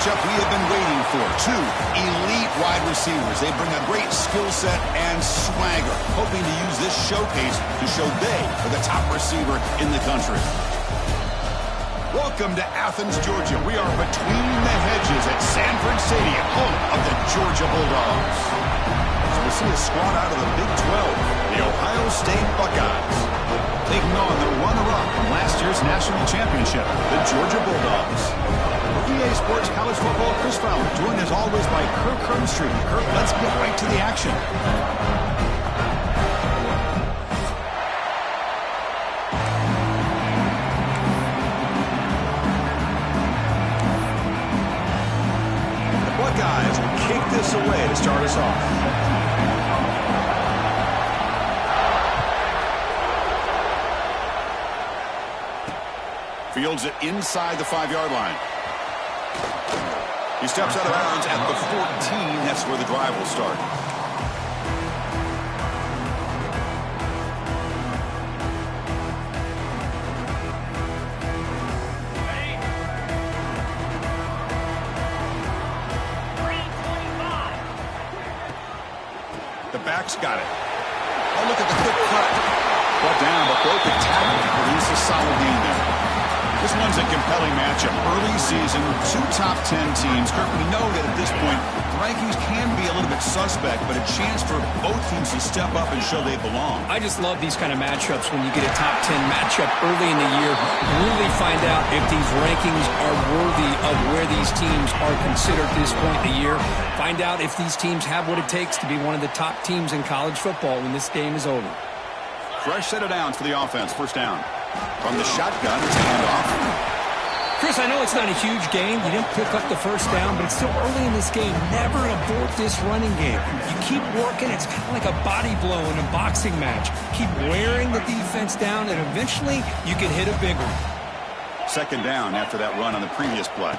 matchup we have been waiting for. Two elite wide receivers. They bring a great skill set and swagger, hoping to use this showcase to show they are the top receiver in the country. Welcome to Athens, Georgia. We are between the hedges at Sanford Stadium, home of the Georgia Bulldogs. So we'll see a squad out of the Big 12, the Ohio State Buckeyes, taking on the runner-up from last year's national championship, the Georgia Bulldogs. For EA Sports College Football, Chris Fowler, joined as always by Kirk Hermstreet. Kirk, let's get right to the action. Buckeyes will kick this away to start us off. Fields it inside the 5-yard line. He steps out of bounds at the 14. That's where the drive will start. Back's got it. Oh, look at the quick cut. Brought down, but broke the tackle to produce a solid gain there. This one's a compelling matchup. Early season, two top 10 teams. Kirk, we know that at this point, rankings can be a little bit suspect, but a chance for both teams to step up and show they belong. I just love these kind of matchups when you get a top 10 matchup early in the year. Really find out if these rankings are worthy of where these teams are considered at this point in the year. Find out if these teams have what it takes to be one of the top teams in college football when this game is over. Fresh set of downs for the offense. First down. From the shotgun, it's a handoff. Chris, I know it's not a huge gain. You didn't pick up the first down, but it's still early in this game. Never abort this running game. You keep working. It's kind of like a body blow in a boxing match. Keep wearing the defense down, and eventually you can hit a big one. Second down after that run on the previous play.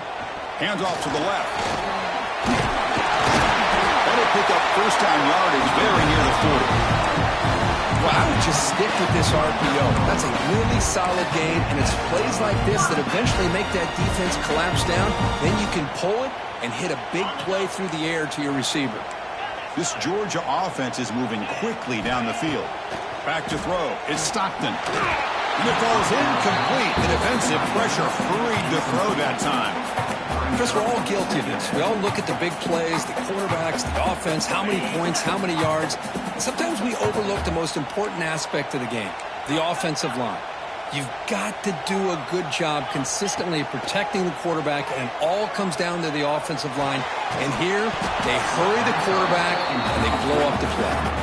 Hands off to the left. That'll pick up first down yardage very near the 40. Well, I would just stick with this RPO. That's a really solid game, and it's plays like this that eventually make that defense collapse down. Then you can pull it and hit a big play through the air to your receiver. This Georgia offense is moving quickly down the field. Back to throw. It's Stockton. And it falls incomplete. The defensive pressure hurried to throw that time. Chris, we're all guilty of this. We all look at the big plays, the quarterbacks, the offense, how many points, how many yards. Sometimes we overlook the most important aspect of the game, the offensive line. You've got to do a good job consistently protecting the quarterback, and it all comes down to the offensive line. And here, they hurry the quarterback, and they blow up the play.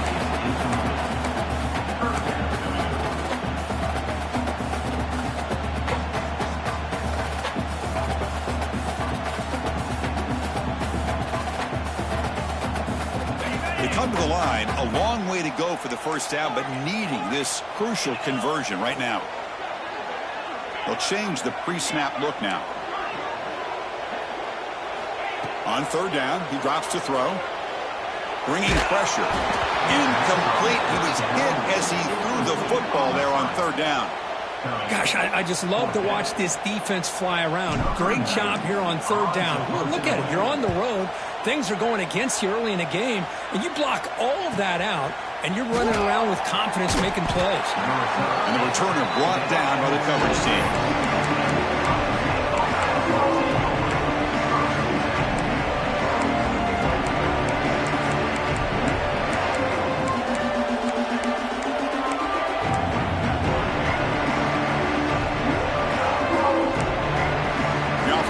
Come to the line, a long way to go for the first down, but needing this crucial conversion right now. They'll change the pre-snap look now. On third down, he drops to throw. Bringing pressure. Incomplete. He was hit as he threw the football there on third down. Gosh, I just love to watch this defense fly around. Great job here on third down. Look at it. You're on the road. Things are going against you early in the game, and you block all of that out, and you're running around with confidence making plays. And the returner brought down by the coverage team.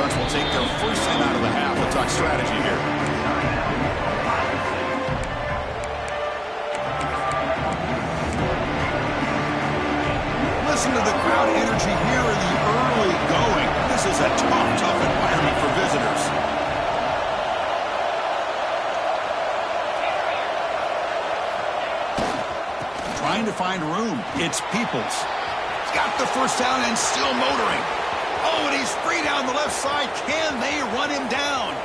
Will take their first time out of the half. We'll talk strategy here. Listen to the crowd energy here in the early going. This is a tough environment for visitors. Trying to find room. It's Peoples. He's got the first down and still motoring. Oh, and he's free down the left side. Can they run him down?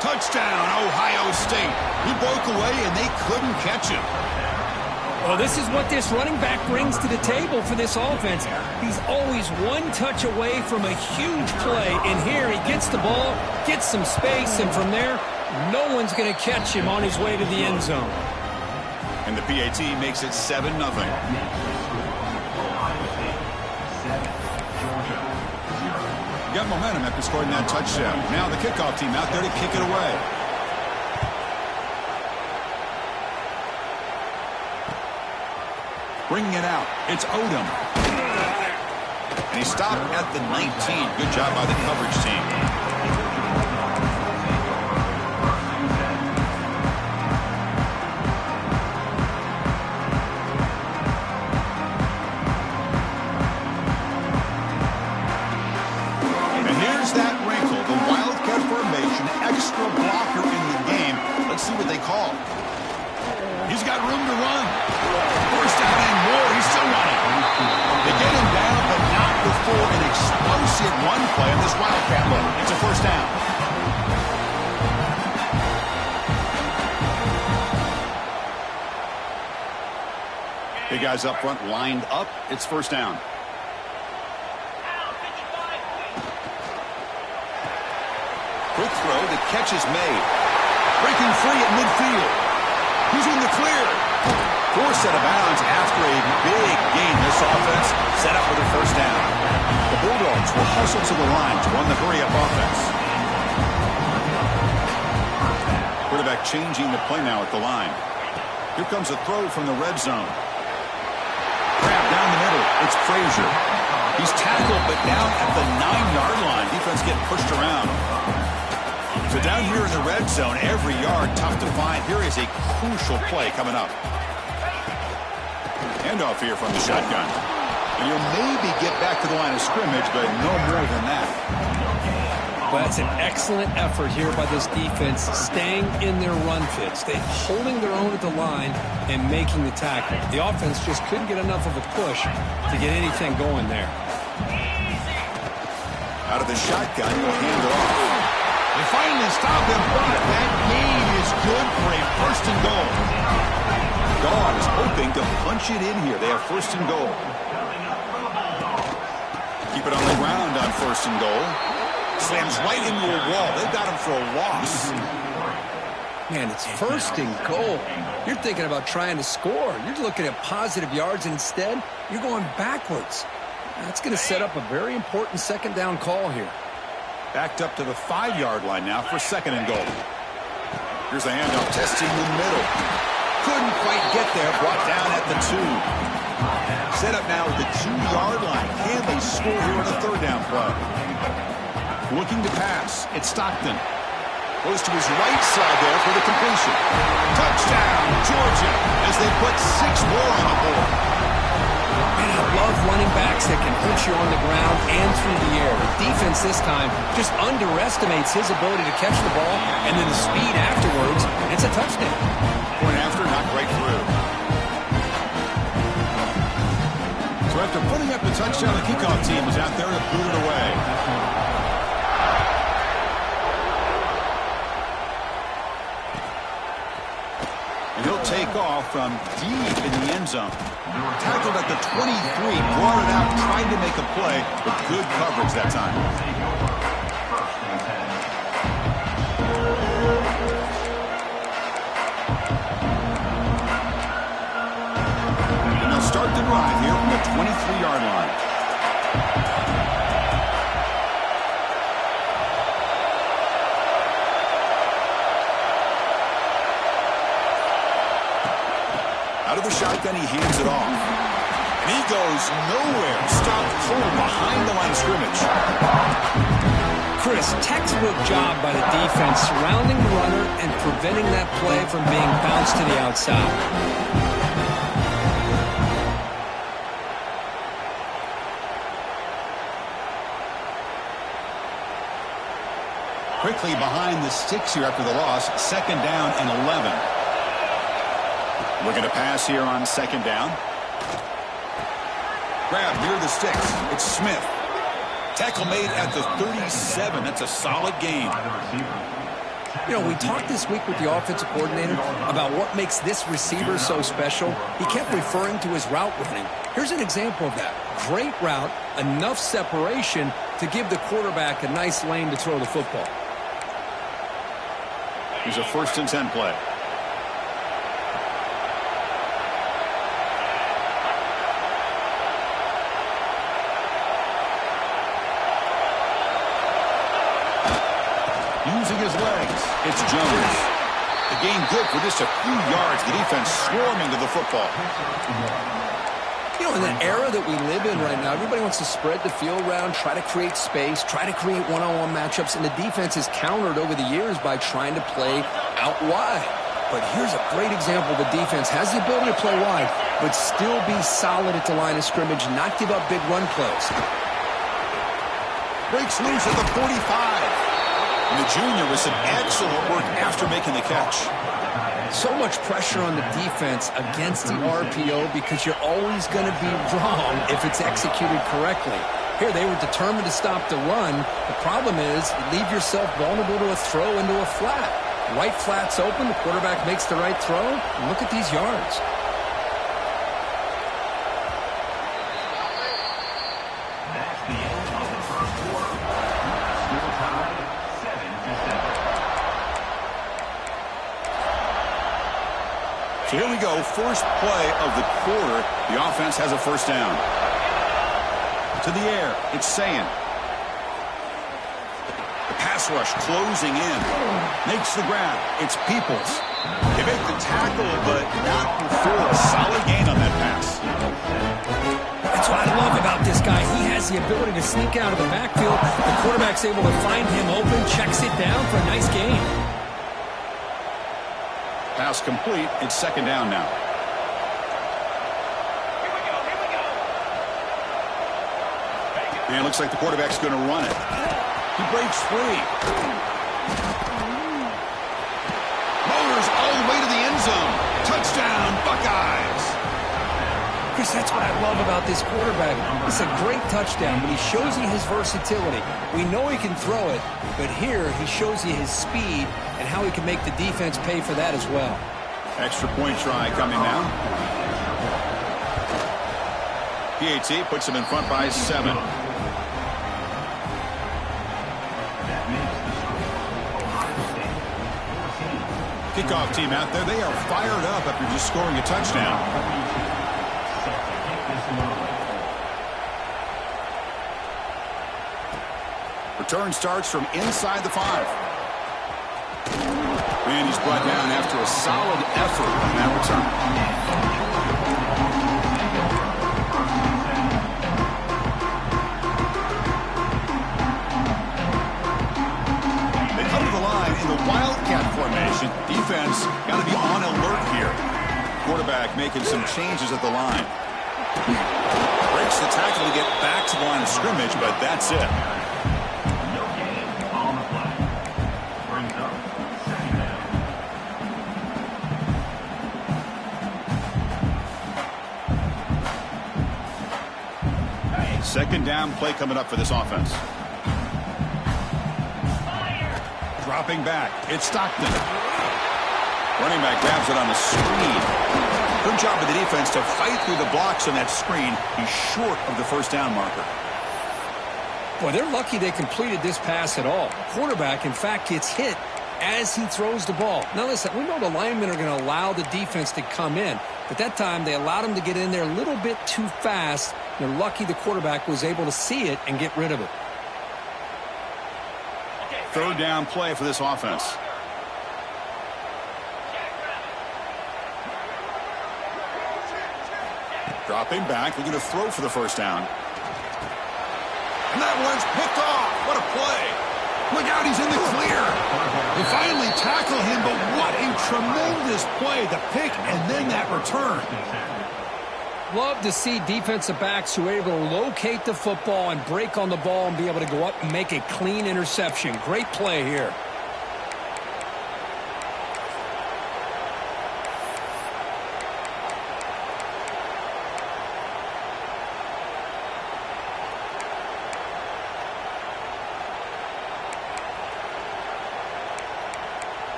Touchdown, Ohio State. He broke away, and they couldn't catch him. Well, this is what this running back brings to the table for this offense. He's always one touch away from a huge play, and here he gets the ball, gets some space, and from there, no one's going to catch him on his way to the end zone. And the PAT makes it 7-0. Got momentum after scoring that touchdown. Now the kickoff team out there to kick it away. Bringing it out, it's Odom. And he stopped at the 19. Good job by the coverage team. Extra blocker in the game. Let's see what they call. He's got room to run. First down and more. He's still running. They get him down, but not before an explosive run play on this Wildcat look. It's a first down. Big guys up front lined up. It's first down. Quick throw, the catch is made. Breaking free at midfield. He's in the clear. Forced out of bounds after a big gain. This offense set up with a first down. The Bulldogs will hustle to the line to run the hurry-up offense. Quarterback changing the play now at the line. Here comes a throw from the red zone. Grab down the middle. It's Frazier. He's tackled, but down at the 9-yard line. Defense getting pushed around. So down here in the red zone, every yard tough to find. Here is a crucial play coming up. Handoff here from the shotgun. And you'll maybe get back to the line of scrimmage, but no more than that. Well, that's an excellent effort here by this defense, staying in their run fits. They're holding their own at the line and making the tackle. The offense just couldn't get enough of a push to get anything going there. Out of the shotgun, he'll hand it off. They finally stop him, but that gain is good for a first and goal. Dogs hoping to punch it in here. They have first and goal. Keep it on the ground on first and goal. Slams right into a wall. They've got him for a loss. Man, it's first and goal. You're thinking about trying to score. You're looking at positive yards, and instead, you're going backwards. That's going to set up a very important second down call here. Backed up to the 5-yard line now for second and goal. Here's the handoff, testing the middle. Couldn't quite get there, brought down at the 2. Set up now at the 2-yard line. Can they score here on a third down play? Looking to pass. It's Stockton. Goes to his right side there for the completion. Touchdown, Georgia, as they put 6 more on the board. And I love running backs that can put you on the ground and through the air. The defense this time just underestimates his ability to catch the ball, and then the speed afterwards, it's a touchdown. Point after, not right through. So after putting up the touchdown, the kickoff team is out there to boot it away. And he'll take off from deep in the end zone. Tackled at the 23, brought it out, tried to make a play, but good coverage that time. And they'll start the drive here from the 23-yard line. Out of the shotgun, he hands it off. And he goes nowhere. Stopped cold behind the line of scrimmage. Chris, textbook job by the defense surrounding the runner and preventing that play from being bounced to the outside. Quickly behind the sticks here after the loss. Second down and 11. Looking to pass here on second down. Grab near the sticks. It's Smith. Tackle made at the 37. That's a solid gain. You know, we talked this week with the offensive coordinator about what makes this receiver so special. He kept referring to his route running. Here's an example of that. Great route, enough separation to give the quarterback a nice lane to throw the football. Here's a 1st and 10 play. Using his legs, it's Jones. The gain good for just a few yards. The defense swarming to the football. You know, in the era that we live in right now, everybody wants to spread the field around, try to create space, try to create one-on-one matchups, and the defense is countered over the years by trying to play out wide. But here's a great example. The defense has the ability to play wide, but still be solid at the line of scrimmage, not give up big run plays. Breaks loose at the 45. And the junior with some excellent work after making the catch. So much pressure on the defense against the RPO because you're always going to be wrong if it's executed correctly. Here, they were determined to stop the run. The problem is you leave yourself vulnerable to a throw into a flat. Right flat's open, the quarterback makes the right throw, and look at these yards. So here we go, first play of the quarter. The offense has a 1st down. To the air, it's Sayin. The pass rush closing in. Makes the grab. It's Peoples. They make the tackle, but not before a solid gain on that pass. That's what I love about this guy. He has the ability to sneak out of the backfield. The quarterback's able to find him open, checks it down for a nice gain. Pass complete. It's 2nd down now. And it looks like the quarterback's going to run it. He breaks free. Motors all the way to the end zone. Touchdown, Buckeyes. Chris, that's what I love about this quarterback. It's a great touchdown, but he shows you his versatility. We know he can throw it, but here he shows you his speed and how he can make the defense pay for that as well. Extra point try coming now. PAT puts him in front by 7. Kickoff team out there. They are fired up after just scoring a touchdown. Return starts from inside the 5. And he's brought down after a solid effort on that return. They come to the line in the Wildcat formation. Defense got to be on alert here. Quarterback making some changes at the line. Breaks the tackle to get back to the line of scrimmage, but that's it. Second down play coming up for this offense. Dropping back. It's Stockton. Running back grabs it on the screen. Good job of the defense to fight through the blocks on that screen. He's short of the 1st down marker. Boy, they're lucky they completed this pass at all. Quarterback, in fact, gets hit as he throws the ball. Now listen, we know the linemen are going to allow the defense to come in, but that time they allowed him to get in there a little bit too fast. They're lucky the quarterback was able to see it and get rid of it. 3rd down play for this offense. Dropping back, looking to throw for the 1st down. And that one's picked off. What a play. Look out, he's in the clear. They finally tackle him, but what a tremendous play. The pick and then that return. Love to see defensive backs who are able to locate the football and break on the ball and be able to go up and make a clean interception. Great play here.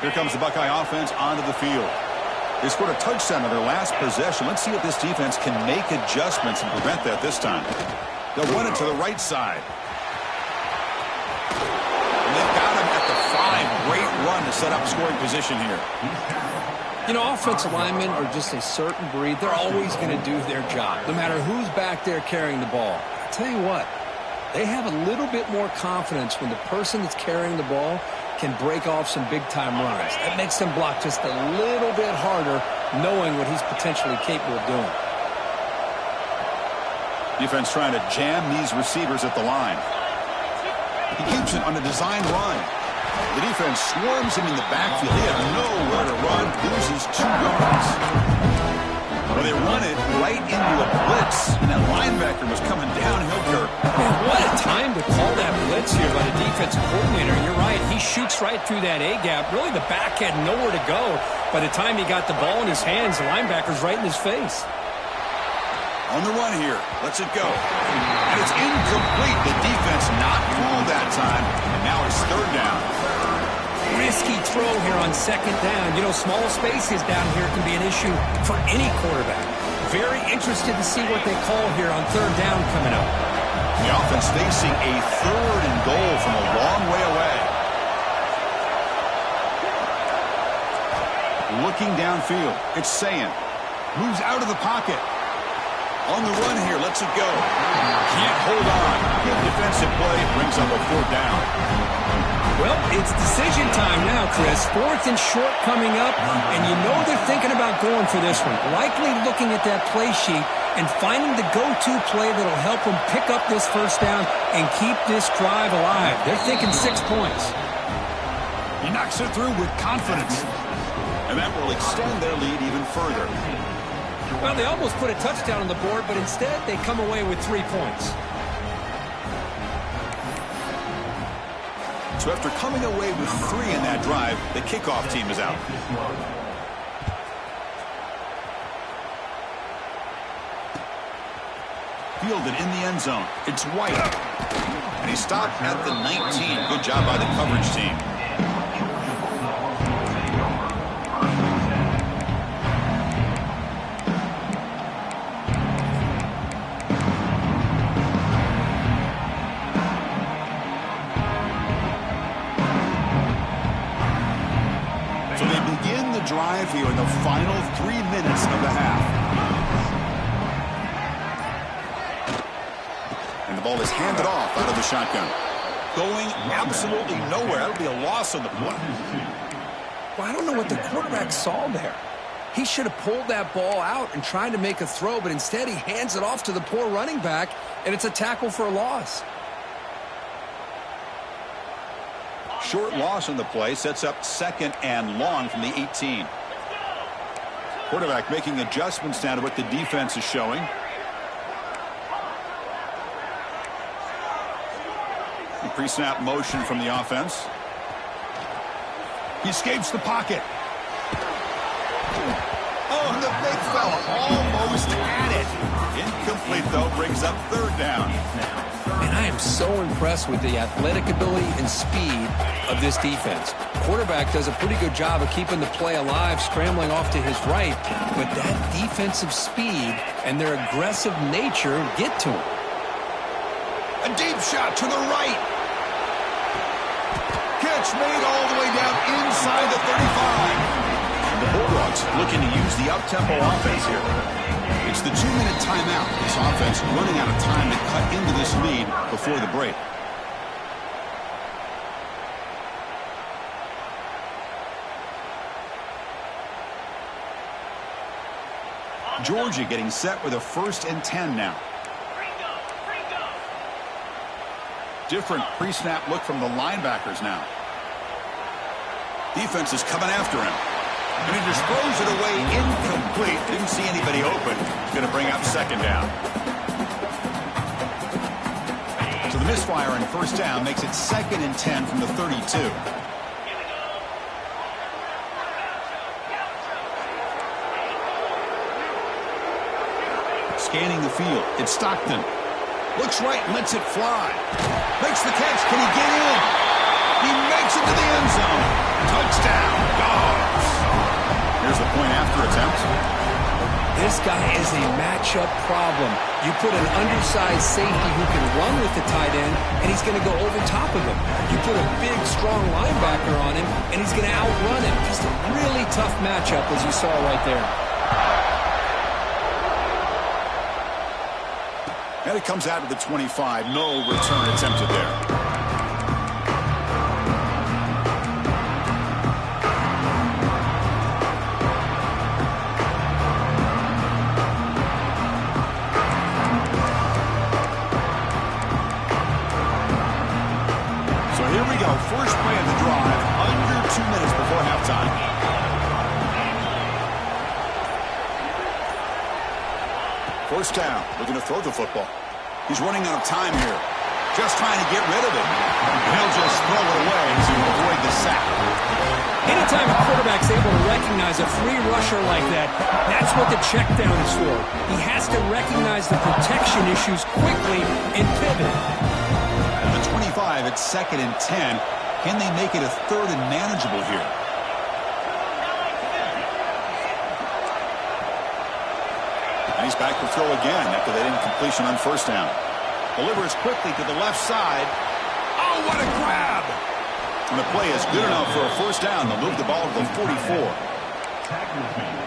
Here comes the Buckeye offense onto the field. They scored a touchdown on their last possession. Let's see if this defense can make adjustments and prevent that this time. They'll run it to the right side. And they've got him at the 5. Great run to set up scoring position here. You know, offensive linemen are just a certain breed. They're always going to do their job, no matter who's back there carrying the ball. I'll tell you what, they have a little bit more confidence when the person that's carrying the ball can break off some big-time runs. That makes them block just a little bit harder, knowing what he's potentially capable of doing. Defense trying to jam these receivers at the line. He keeps it on a design run. The defense swarms him in the backfield. He had nowhere to run, loses 2 yards. Well, they run it right into a blitz, and that linebacker was coming downhill, Kirk. Man, what a time to call that blitz here by the defensive coordinator. You're right, he shoots right through that A-gap. Really, the back had nowhere to go. By the time he got the ball in his hands, the linebacker's right in his face. On the run here, lets it go. And it's incomplete. The defense not fooled that time, and now it's 3rd down. Risky throw here on 2nd down. You know, small spaces down here can be an issue for any quarterback. Very interested to see what they call here on 3rd down coming up. The offense facing a 3rd and goal from a long way away. Looking downfield, it's Sayin. Moves out of the pocket. On the run here, lets it go. Can't hold on. Good defensive play, brings up a 4th down. Well, it's decision time now, Chris. 4th and short coming up, and you know they're thinking about going for this one. Likely looking at that play sheet and finding the go-to play that'll help them pick up this 1st down and keep this drive alive. They're thinking 6 points. He knocks it through with confidence. And that will extend their lead even further. Well, they almost put a touchdown on the board, but instead they come away with 3 points. So after coming away with 3 in that drive, the kickoff team is out. Fielded in the end zone. It's White. And he stopped at the 19. Good job by the coverage team. Drive here in the final 3 minutes of the half. And the ball is handed off out of the shotgun. Going absolutely nowhere. That'll be a loss on the play. Well, I don't know what the quarterback saw there. He should have pulled that ball out and tried to make a throw, but instead he hands it off to the poor running back, and it's a tackle for a loss. Short loss on the play, sets up 2nd and long from the 18. Quarterback making adjustments now to what the defense is showing. Pre-snap motion from the offense. He escapes the pocket. Oh, the big fella almost had it. Incomplete, though, brings up 3rd down. And I am so impressed with the athletic ability and speed of this defense. Quarterback does a pretty good job of keeping the play alive, scrambling off to his right, but that defensive speed and their aggressive nature get to him. A deep shot to the right. Catch made all the way down inside the 35. The Bulldogs looking to use the up-tempo offense here. It's the 2-minute timeout. This offense running out of time to cut into this lead before the break. Georgia getting set with a 1st and 10 now. Different pre-snap look from the linebackers now. Defense is coming after him. And he just throws it away incomplete. Didn't see anybody open. Going to bring up 2nd down. So the misfire on 1st down makes it 2nd and 10 from the 32. Scanning the field. It's Stockton. Looks right, lets it fly. Makes the catch. Can he get in? He makes it to the end zone. Touchdown. Here's the point after attempt. This guy is a matchup problem. You put an undersized safety who can run with the tight end, and he's going to go over top of him. You put a big, strong linebacker on him, and he's going to outrun him. Just a really tough matchup, as you saw right there. And it comes out to the 25. No return attempted there. First play of the drive, under 2 minutes before halftime. First down, looking to throw the football. He's running out of time here. Just trying to get rid of it. He'll just throw it away to avoid the sack. Anytime a quarterback's able to recognize a free rusher like that, that's what the check down is for. He has to recognize the protection issues quickly and pivot. The 25 at 2nd and 10. Can they make it a 3rd and manageable here? And he's back to throw again after that incompletion on first down. Delivers quickly to the left side. Oh, what a grab! And the play is good enough for a first down. They'll move the ball to the 44.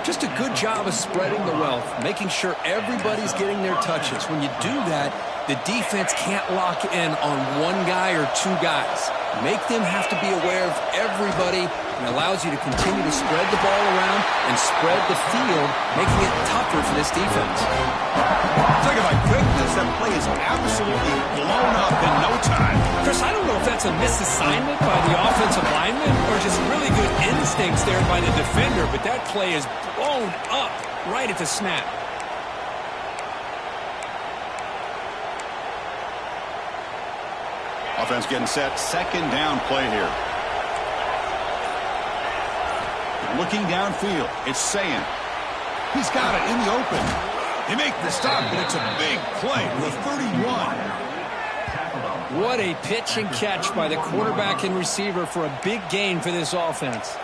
Just a good job of spreading the wealth, making sure everybody's getting their touches. When you do that, the defense can't lock in on one guy or two guys. Make them have to be aware of everybody, and allows you to continue to spread the ball around and spread the field, making it tougher for this defense. Talk about quickness. That play is absolutely blown up in no time. Chris, I don't know if that's a misassignment by the offensive lineman or just really good instincts there by the defender, but that play is blown up right at the snap. Offense getting set. Second down play here. Looking downfield. It's Sayin. He's got it in the open. They make the stop, but it's a big play with 31. What a pitch and catch by the quarterback and receiver for a big gain for this offense.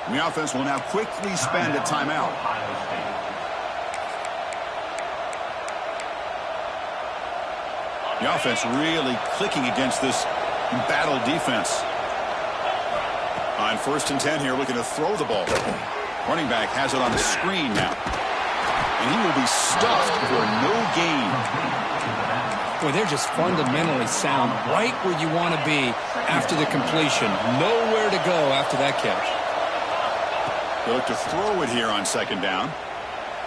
And the offense will now quickly spend a timeout. The offense really clicking against this embattled defense. On 1st and 10 here, looking to throw the ball. Running back has it on the screen now. And he will be stuffed for no gain. Boy, they're just fundamentally sound, right where you want to be after the completion. Nowhere to go after that catch. They look to throw it here on 2nd down.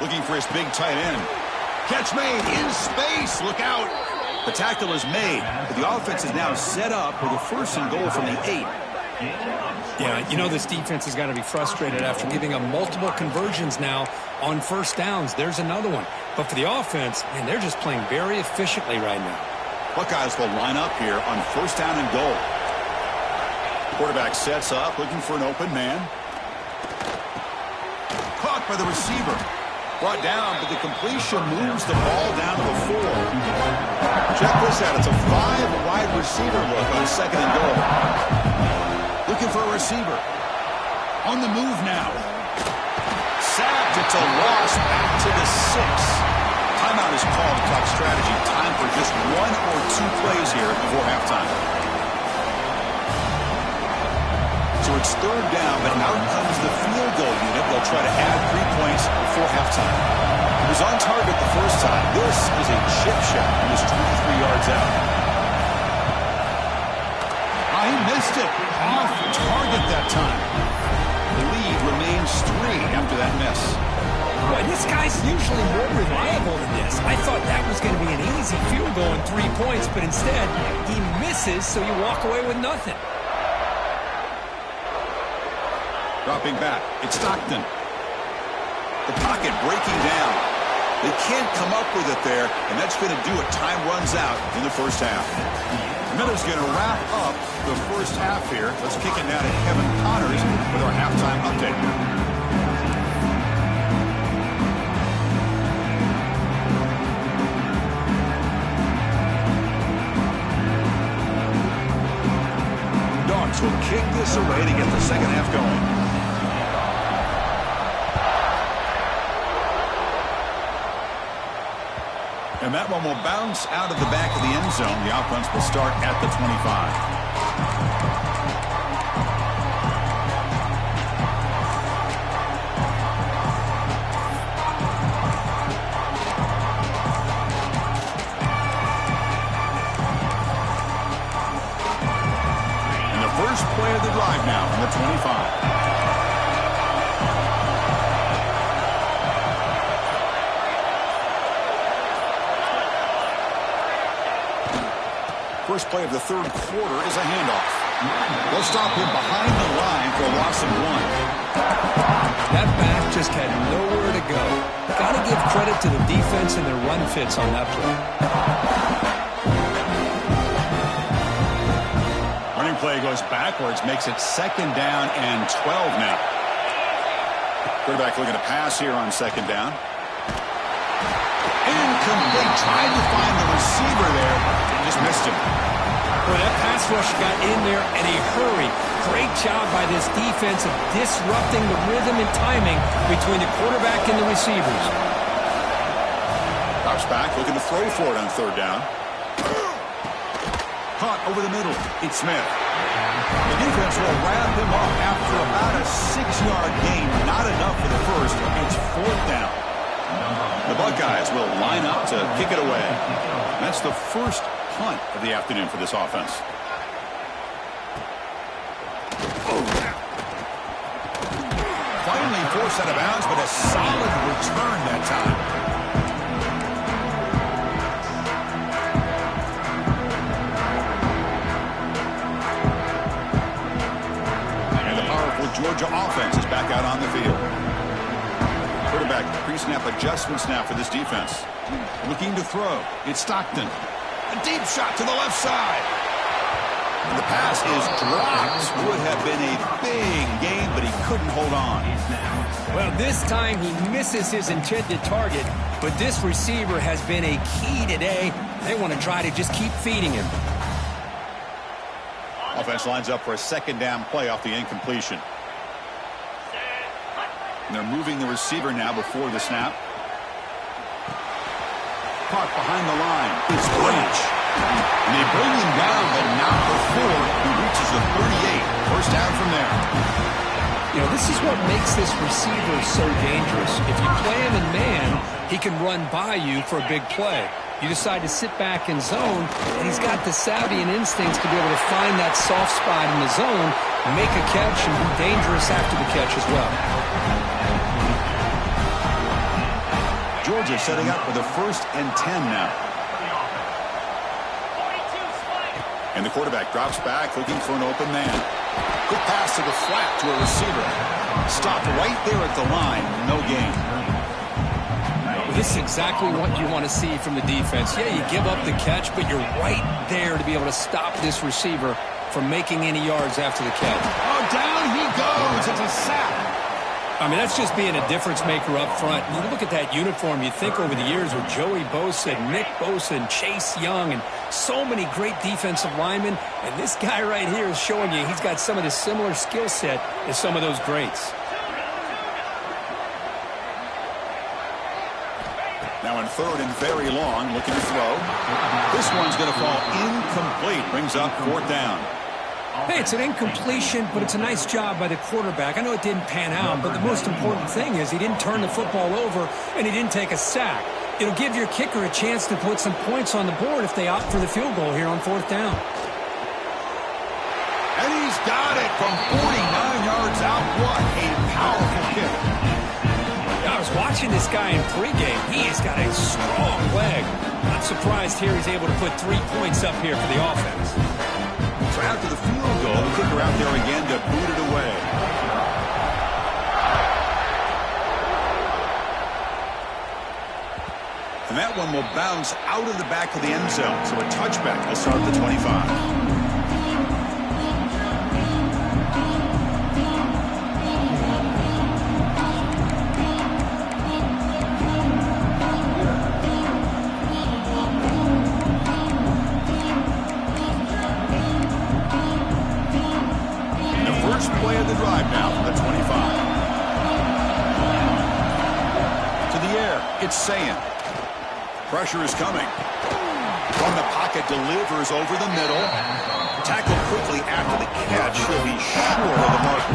Looking for his big tight end. Catch made in space. Look out. The tackle is made, but the offense is now set up with a 1st and goal from the 8. Yeah, you know this defense has got to be frustrated after giving up multiple conversions now on 1st downs. There's another one. But for the offense, man, they're just playing very efficiently right now. Buckeyes will line up here on 1st down and goal. Quarterback sets up, looking for an open man. Caught by the receiver. Brought down, but the completion moves the ball down to the 4. Check this out. It's a 5-wide receiver look on 2nd and goal. Looking for a receiver. On the move now. Sacked. It's a loss back to the 6. Timeout is called to talk strategy. Time for just 1 or 2 plays here before halftime. So it's 3rd down, but out comes the field goal unit. They'll try to add 3 points before halftime. He was on target the first time. This is a chip shot. He was 23 yards out. He missed it. Off target that time. The lead remains 3 after that miss. Boy, this guy's usually more reliable than this. I thought that was going to be an easy field goal and 3 points, but instead, he misses, so you walk away with nothing. Dropping back. It's Stockton. The pocket breaking down. They can't come up with it there, and that's going to do it. Time runs out in the first half. Miller's going to wrap up the first half here. Let's kick it now to Kevin Connors with our halftime update. Dogs will kick this away to get the second half going. And that one will bounce out of the back of the end zone. The offense will start at the 25. Play of the drive now from the 25. First play of the third quarter is a handoff. They'll stop him behind the line for a loss of 1. That back just had nowhere to go. Got to give credit to the defense and their run fits on that play. Play goes backwards, makes it 2nd down and 12 now. Quarterback looking to pass here on 2nd down. Incomplete. Tried to find the receiver there. He just missed him. Well, that pass rush got in there in a hurry. Great job by this defense of disrupting the rhythm and timing between the quarterback and the receivers. Drops back, looking to throw for it on 3rd down. Caught over the middle. It's Smith. The defense will wrap him up after about a 6-yard gain. Not enough for the first. It's 4th down. The Buckeyes will line up to kick it away. That's the first punt of the afternoon for this offense. Finally forced out of bounds, but a solid return that time. Georgia offense is back out on the field. Quarterback pre-snap adjustments now for this defense. Looking to throw. It's Stockton. A deep shot to the left side. And the pass is dropped. Would have been a big gain, but he couldn't hold on. Well, this time he misses his intended target, but this receiver has been a key today. They want to try to just keep feeding him. Offense lines up for a 2nd down play off the incompletion. And they're moving the receiver now before the snap. Caught behind the line. It's Branch. And they bring him down, but not before he reaches the 38. First down from there. You know, this is what makes this receiver so dangerous. If you play him in man, he can run by you for a big play. You decide to sit back in zone, and he's got the savvy and instincts to be able to find that soft spot in the zone, make a catch, and be dangerous after the catch as well. Georgia setting up with a 1st and 10 now. And the quarterback drops back, looking for an open man. Good pass to the flat to a receiver. Stopped right there at the line. No gain. This is exactly what you want to see from the defense. Yeah, you give up the catch, but you're right there to be able to stop this receiver from making any yards after the catch. Oh, down he goes. It's a sack. I mean, that's just being a difference maker up front. You look at that uniform, you think over the years with Joey Bosa, Nick Bosa, and Chase Young, and so many great defensive linemen. And this guy right here is showing you he's got some of the similar skill set as some of those greats. Now in 3rd and very long, looking to throw. This one's going to fall incomplete. Brings up 4th down. Hey, it's an incompletion, but it's a nice job by the quarterback. I know it didn't pan out, but the most important thing is he didn't turn the football over and he didn't take a sack. It'll give your kicker a chance to put some points on the board if they opt for the field goal here on 4th down. And he's got it from 49 yards out. What a powerful kick. I was watching this guy in pregame. He has got a strong leg. Not surprised here he's able to put 3 points up here for the offense. So after the field goal, the kicker out there again to boot it away. And that one will bounce out of the back of the end zone. So a touchback will start at the 25. Play of the drive now from the 25. To the air, it's Sayan. Pressure is coming. From the pocket, delivers over the middle. Tackled quickly after the catch. He'll be short of the mark.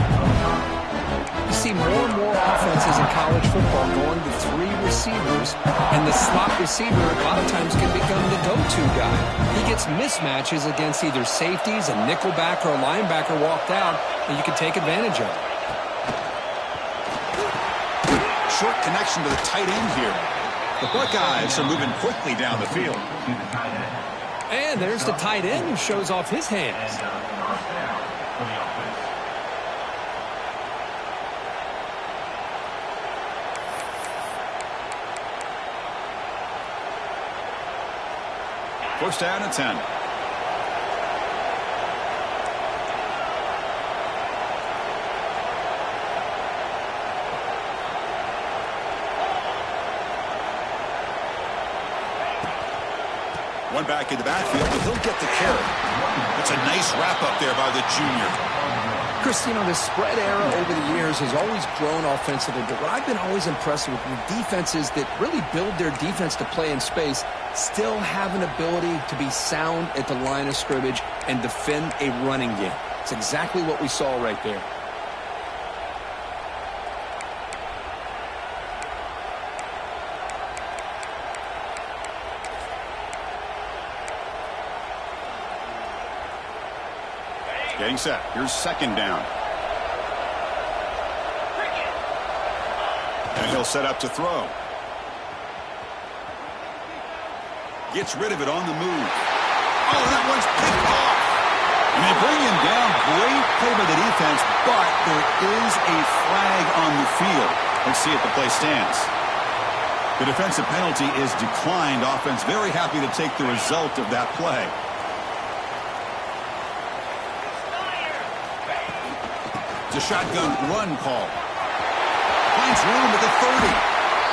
You see more and more offenses in college football going to 3 receivers, and the slot receiver a lot of times can become the go-to guy. He gets mismatches against either safeties, a nickelback, or a linebacker walked out, and you can take advantage of it. Short connection to the tight end here. The Buckeyes are moving quickly down the field. And there's the tight end who shows off his hands. First down and 10. One back in the backfield, but he'll get the carry. It's a nice wrap up there by the junior. Chris, you know, the spread era over the years has always grown offensively, but what I've been always impressed with defenses that really build their defense to play in space still have an ability to be sound at the line of scrimmage and defend a running game. It's exactly what we saw right there. Getting set. Here's second down. And he'll set up to throw. Gets rid of it on the move. Oh, that one's picked off. And they bring him down. Great play by the defense, but there is a flag on the field. Let's see if the play stands. The defensive penalty is declined. Offense very happy to take the result of that play. It's a shotgun run call. Finds room at the 30.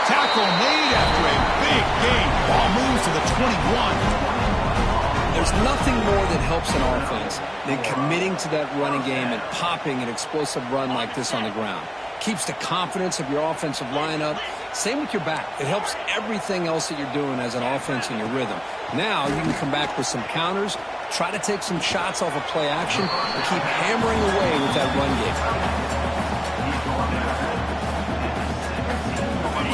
Tackle made after a big gain. Ball moves to the 21. There's nothing more that helps an offense than committing to that running game and popping an explosive run like this on the ground. Keeps the confidence of your offensive lineup. Same with your back. It helps everything else that you're doing as an offense in your rhythm. Now you can come back with some counters, try to take some shots off of play action, and keep hammering away with that run game.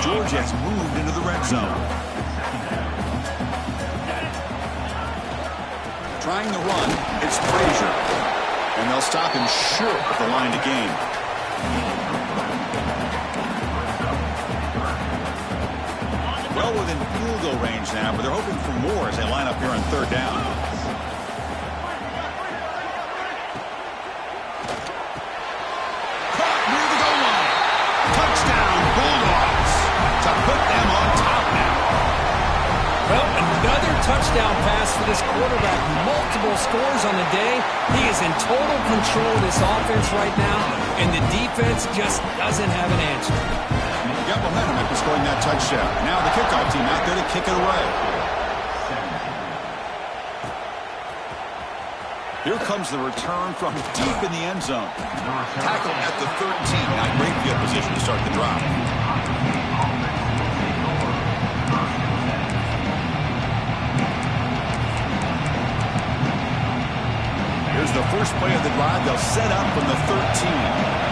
Georgia has moved into the red zone. Trying the run, it's Frazier. And they'll stop him short of the line to gain. Well within field goal range now, but they're hoping for more as they line up here on third down. Caught near the goal line. Touchdown, Bulldogs. To put them on top now. Well, another touchdown pass for this quarterback. Multiple scores on the day. He is in total control of this offense right now, and the defense just doesn't have an answer. Got momentum after scoring that touchdown. Now the kickoff team out there to kick it away. Here comes the return from deep in the end zone. Tackle at the 13. Now great field position to start the drive. Here's the first play of the drive. They'll set up from the 13.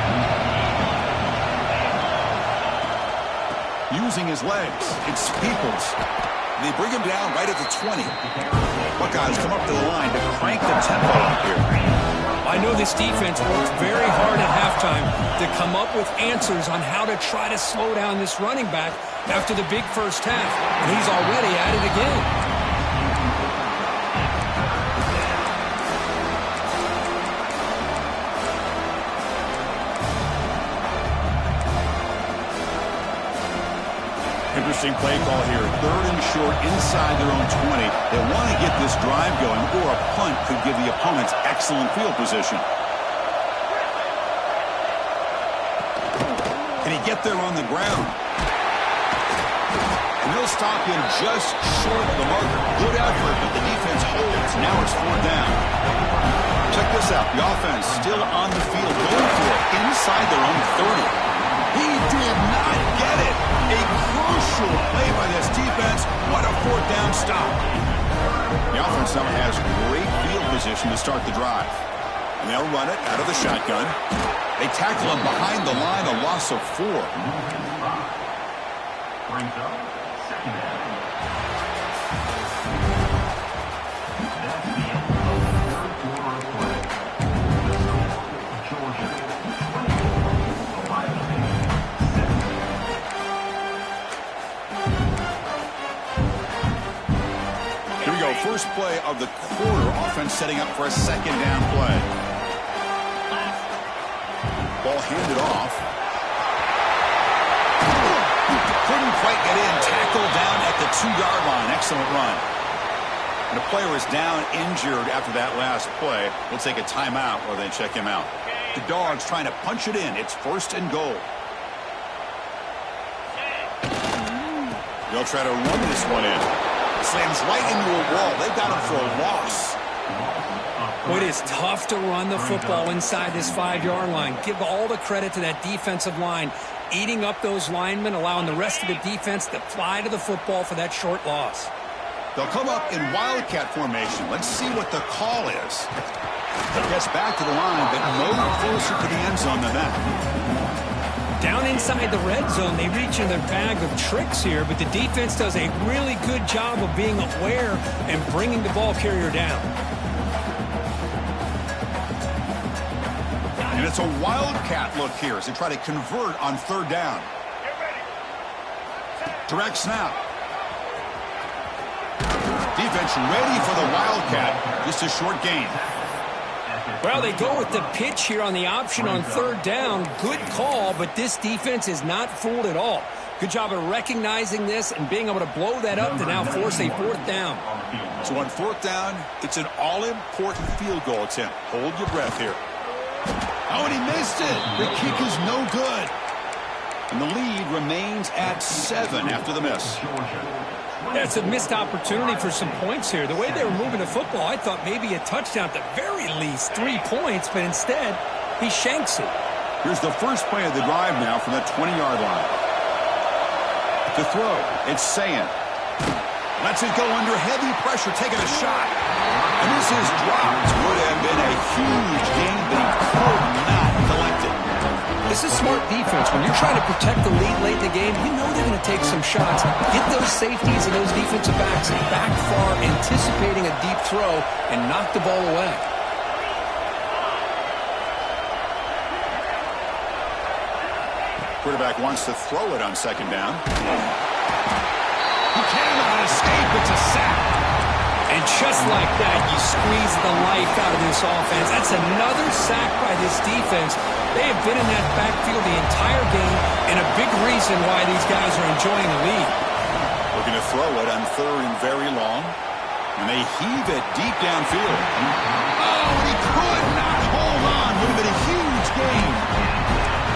Using his legs, it's Peoples. They bring him down right at the 20. Buckeyes come up to the line to crank the tempo up here. I know this defense worked very hard at halftime to come up with answers on how to try to slow down this running back after the big first half, and he's already at it again. Interesting play call here. Third and short inside their own 20. They want to get this drive going, or a punt could give the opponents excellent field position. Can he get there on the ground? And they'll stop him just short of the marker. Good effort, but the defense holds. Now it's fourth down. Check this out. The offense still on the field, going for it inside their own 30. He did not get it. A crucial play by this defense. What a fourth down stop. The offense now has great field position to start the drive. And they'll run it out of the shotgun. They tackle him behind the line, a loss of 4. Brings up second down. That's the end of the third quarter of play. Georgia 20, Ohio State 7. Here we go. First play of the quarter. Offense setting up for a second down play. Ball handed off. Couldn't quite get in. Tackle down at the 2-yard line. Excellent run. And the player is down injured after that last play. We'll take a timeout while they check him out. The Dogs trying to punch it in. It's 1st and goal. They'll try to run this one in. Slams right into a wall. They got him for a loss. Well, it is tough to run the football inside this 5-yard line. Give all the credit to that defensive line, eating up those linemen, allowing the rest of the defense to fly to the football for that short loss. They'll come up in Wildcat formation. Let's see what the call is. Gets back to the line, but no closer to the end zone than that. Down inside the red zone, they reach in their bag of tricks here, but the defense does a really good job of being aware and bringing the ball carrier down. And it's a Wildcat look here as they try to convert on 3rd down. Direct snap. Defense ready for the Wildcat. Just a short gain. Well, they go with the pitch here on the option on 3rd down. Good call, but this defense is not fooled at all. Good job of recognizing this and being able to blow that up to now force a 4th down. So on 4th down, it's an all-important field goal attempt. Hold your breath here. Oh, and he missed it. The kick is no good. And the lead remains at 7 after the miss. That's a missed opportunity for some points here. The way they were moving the football, I thought maybe a touchdown at the very least, 3 points, but instead, he shanks it. Here's the first play of the drive now from the 20-yard line. To throw, it's Sayin. Lets it go under heavy pressure, taking a shot. And this is dropped. Would have been a huge gain, but he could not collect it. This is smart defense. When you're trying to protect the lead late in the game, you know they're going to take some shots. Get those safeties and those defensive backs back far, anticipating a deep throw, and knock the ball away. Quarterback wants to throw it on 2nd down. He cannot escape. It's a sack. And just like that, you squeeze the life out of this offense. That's another sack by this defense. They have been in that backfield the entire game, and a big reason why these guys are enjoying the lead. Looking to throw it on 3rd and very long. And they heave it deep downfield. Oh, and he could not hold on. Would have been a huge gain.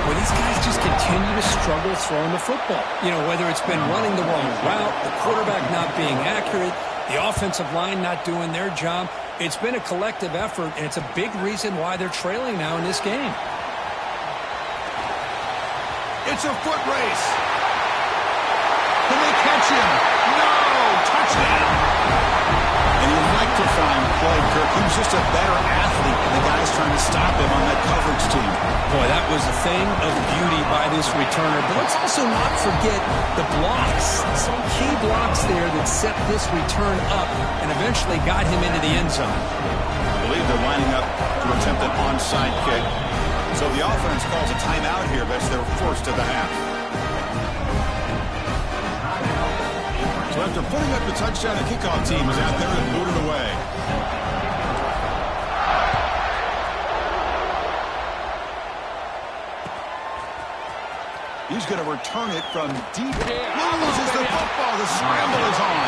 Well, these guys just continue to struggle throwing the football. You know, whether it's been running the wrong route, the quarterback not being accurate, the offensive line not doing their job. It's been a collective effort, and it's a big reason why they're trailing now in this game. It's a foot race. Can they catch him? No! Touchdown! An electrifying play, Kirk. He was just a better athlete than the guys trying to stop him on that coverage team. Boy, that was a thing of beauty by this returner. But let's also not forget the blocks. Some key blocks there that set this return up and eventually got him into the end zone. I believe they're lining up to attempt an onside kick. So the offense calls a timeout here. That's their first of the half. So after putting up the touchdown, the kickoff team is out there and booted away. He's going to return it from deep. Loses the football. The scramble is on.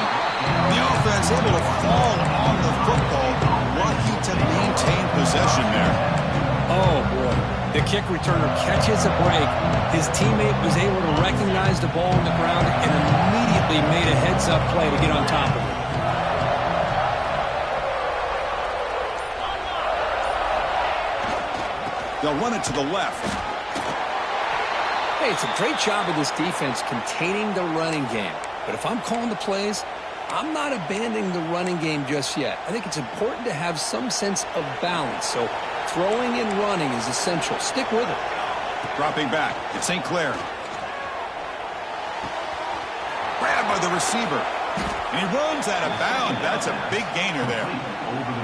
The offense able to fall on the football. Lucky to maintain possession there. Oh, boy. The kick returner catches a break. His teammate was able to recognize the ball on the ground and immediately made a heads-up play to get on top of it. They'll run it to the left. say it's a great job of this defense containing the running game. But if I'm calling the plays, I'm not abandoning the running game just yet. I think it's important to have some sense of balance. So throwing and running is essential. Stick with it. Dropping back, it's St. Clair. Grabbed by the receiver. And he runs out of bounds. That's a big gainer there.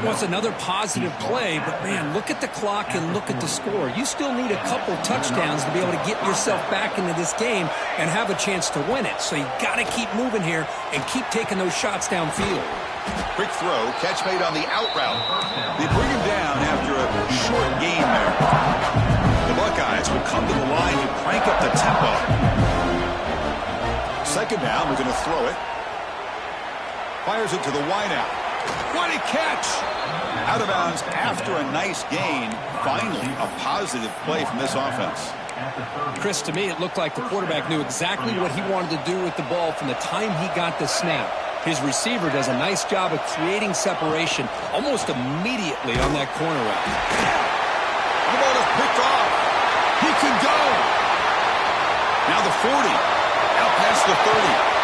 Well, it's another positive play, but, man, look at the clock and look at the score. You still need a couple touchdowns to be able to get yourself back into this game and have a chance to win it. So you got to keep moving here and keep taking those shots downfield. Quick throw, catch made on the out route. They bring him down after a short gain there. The Buckeyes will come to the line and crank up the tempo. Second down, we're going to throw it. Fires it to the wideout. What a catch! Out of bounds after a nice gain. Finally, a positive play from this offense. Chris, to me, it looked like the quarterback knew exactly what he wanted to do with the ball from the time he got the snap. His receiver does a nice job of creating separation almost immediately on that corner route. The ball is picked off. He can go. Now the 40. Out past the 30.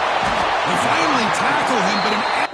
They finally tackle him, but an